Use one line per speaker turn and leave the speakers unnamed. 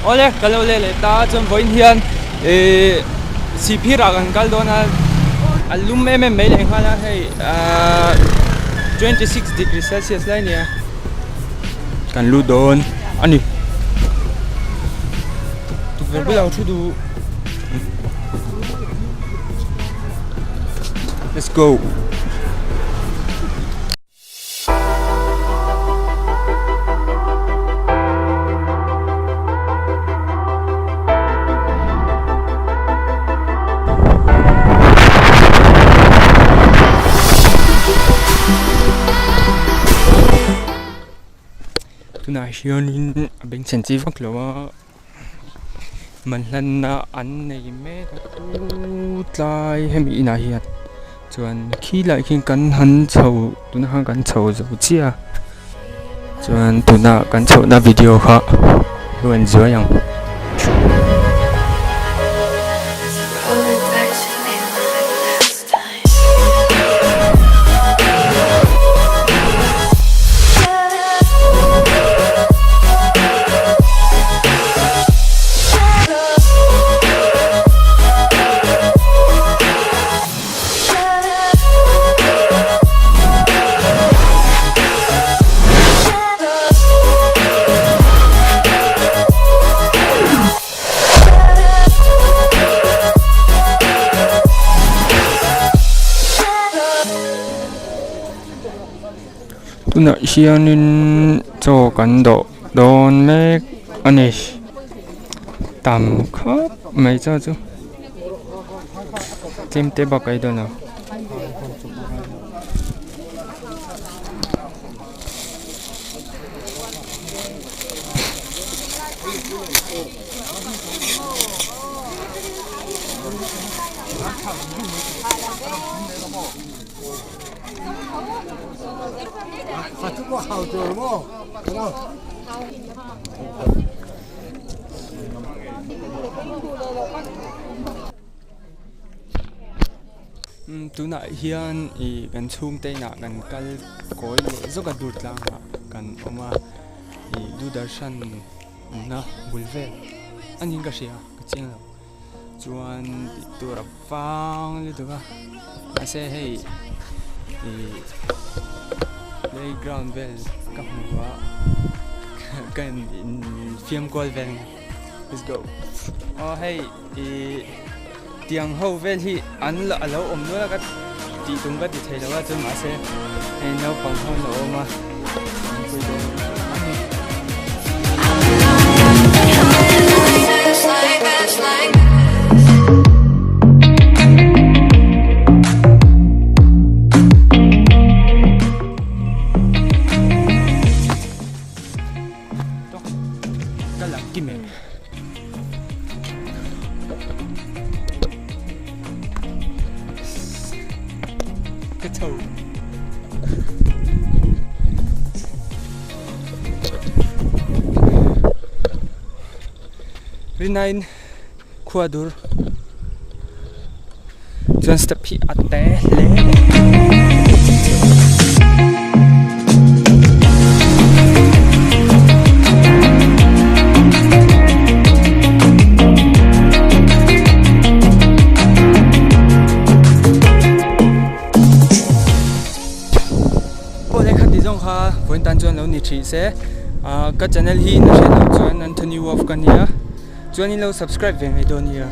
Ole kalau le ta chom voin hian CP ra kan kal dona alum me me le khala hei 26 degrees Celsius lai nia kan lu don ani tu ver bulau thu du let's go. Tuna hianin beng senchi vak lawa man hlan na an nei me tu tlai hemi ina hian chuan khi lai khin kan han chho tuna han kan chho zo chia chuan tuna kan chho na video kha lu enjoy yang tuna hianin cho kan do don mek ani tam khop mai cha chu tim te ba kai do na tuna hian I kan chung te na kan kal koi le zoka dur tlang kan oma I du darshan na bulvel anin ka sia ka ching lo chuan tur fang le tuka ase hei playground vel ka hmuwa kan film call vel let's go oh hey tiang ho vel hi an la alo om no la ka ti tung ka ti thei lawa chu ma se ei no pang ho no ma pui do to ka la ki me cái thầu Rinain Kuadur John step hi ate le When tan chuan lo ni thi se ka channel hi na hre lo chuan Anthony Wolf kan nia chuan in lo subscribe ve ngai don nia